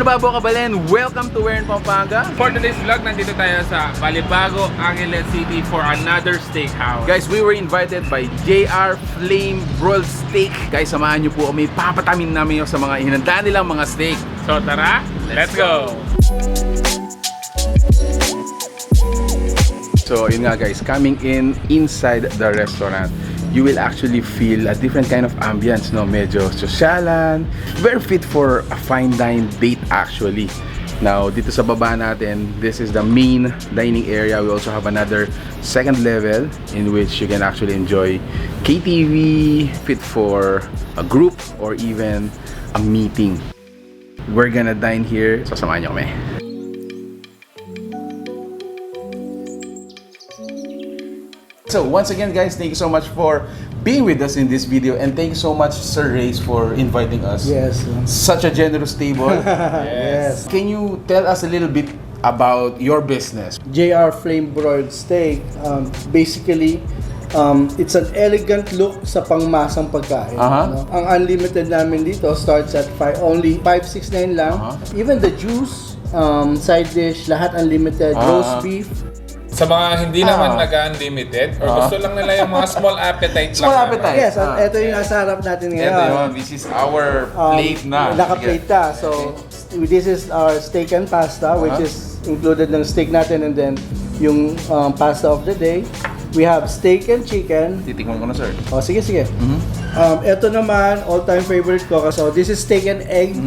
Nababo Kabalen, welcome to Wherein, Pampanga. For today's vlog, nandito tayo sa Balibago, Angeles City for another steakhouse. Guys, we were invited by JR Flamed Broiled Steaks. Guys, samahan niyo po kami, papatamin namin yung sa mga hinanda nilang mga steak. So tara, let's go! So yun nga guys, coming inside the restaurant, you will actually feel a different kind of ambience, no? Medyo sosyalan, very fit for a fine dine date actually. Now, dito sa baba natin, this is the main dining area. We also have another second level in which you can actually enjoy KTV, fit for a group or even a meeting. We're gonna dine here, so samahan nyo kami. So once again guys, thank you so much for being with us in this video, and thank you so much Sir Reyes for inviting us. Yes. Such a generous table. Yes. Can you tell us a little bit about your business? JR Flamed Broiled Steak, basically, it's an elegant look sa pangmasang pagkain. No? Ang unlimited namin dito starts at only 569 lang. Even the juice, side dish, lahat unlimited. Roast beef. Sa mga hindi naman nag-unlimited or gusto lang nila yung mga small appetite Small lang. appetite. Yes, ito yung nasa harap natin ngayon. Ito yun, this is our plate na. Naka-plate na. So, this is our steak and pasta, which is included ng steak natin, and then yung pasta of the day. We have steak and chicken. Titikman ko na sir. Oh, sige. Ito naman, all-time favorite ko. So, this is steak and egg.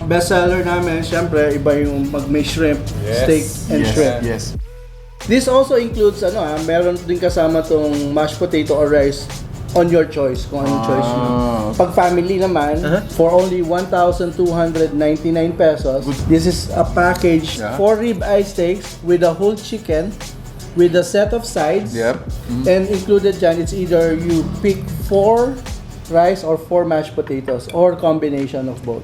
Best seller namin, syempre, iba yung mag-may shrimp, steak and shrimp. Yes. This also includes, meron din kasama tong mashed potato or rice on your choice, kung anong choice mo. Pag family naman, for only 1,299 pesos, this is a package, 4 rib-eye steaks with a whole chicken, with a set of sides. Yep. And included dyan, it's either you pick 4 rice or 4 mashed potatoes, or combination of both.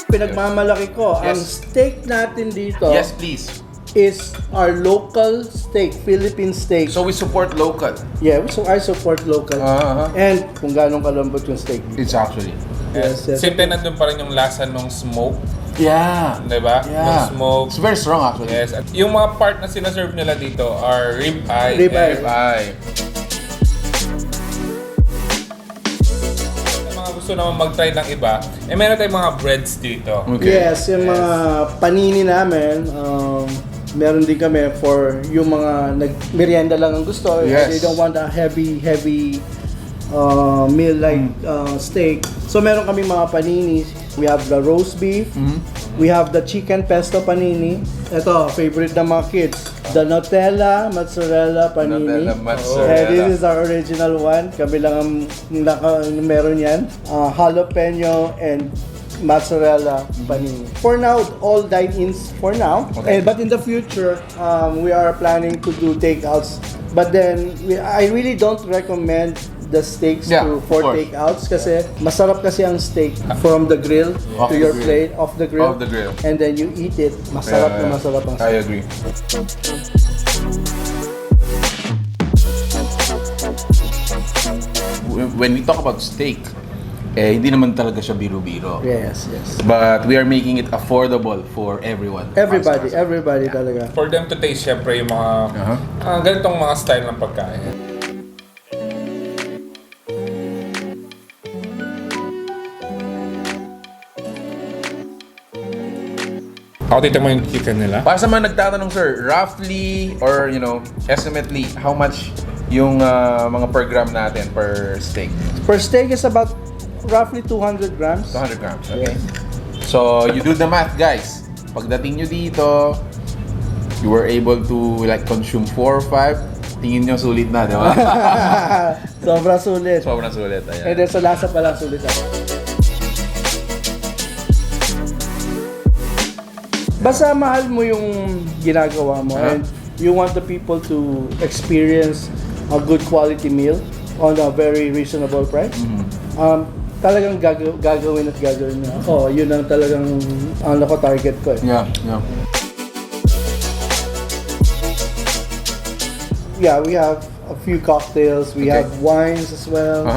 Pinagmamalaki ko, ang steak natin dito Yes, please. is our local steak, Philippine steak. So we support local. Yeah, so I support local. And kung gano'ng kalambot yung steak. It's actually. Yes. Siyempre nandun pa rin yung lasa ng smoke. Yeah. Diba? Yeah. Ng smoke. It's very strong actually. Yes. At yung mga part na sinaserve nila dito are rib-eye. Rib-eye. Gusto naman mag-try ng iba, meron tayong mga breads dito. Okay. Yes, yung mga panini namin, meron din kami for yung mga nag-merienda lang ang gusto. Yes. They don't want a heavy meal like steak. So meron kami mga panini. We have the roast beef. We have the chicken pesto panini. Ito, favorite ng mga kids. The Nutella mozzarella panini. Mozzarella. This is our original one. Kami lang ang meron yan. Jalapeno and mozzarella panini. For now, all dine-ins for now. Okay. But in the future, we are planning to do takeouts. But then, I really don't recommend the steaks for takeouts kasi masarap kasi ang steak from the grill to your plate, off the grill, and then you eat it, masarap na masarap ang steak. I agree. When we talk about steak, hindi naman talaga siya biro-biro. Yes. But we are making it affordable for everyone. Everybody talaga. For them to taste, syempre yung mga ganitong mga style ng pagkain. Ako titignan yung chicken nila. Para sa mga nagtatanong sir, roughly or estimately, how much yung mga per gram natin per steak? Per steak is about roughly 200 grams. 200 grams, okay. So, you do the math guys. Pagdating nyo dito, you were able to consume 4 or 5. Tingin nyo sulit na, di ba? Sobrang sulit. Ayan. And then sa lasa pa lang sulit. Basta mahal mo yung ginagawa mo and you want the people to experience a good quality meal on a very reasonable price. Talagang gagawin na. Yun ang talagang target ko. Yeah. Yeah, we have a few cocktails. We have wines as well.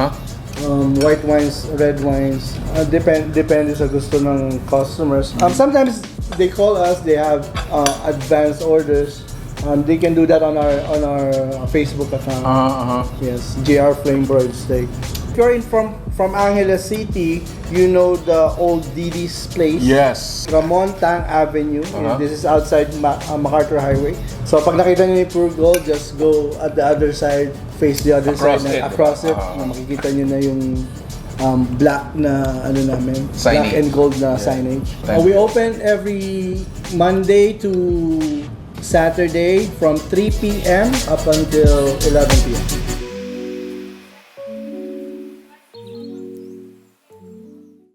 white wines, red wines. Depende sa gusto ng customers. Sometimes they call us. They have advanced orders. They can do that on our Facebook account. Yes, JR Flamed Broiled Steaks. If you're from Angeles City, you know the old Didi's place. Yes. Ramon, Tang Avenue. This is outside MacArthur Highway. So pag nakita niyo yung Pure Gold, just go at the other side, face the other Across side, it. across it. Makikita niyo na yung black na ano namin, Signage. black and gold na signage. We open every Monday to Saturday from 3 p.m. up until 11 p.m.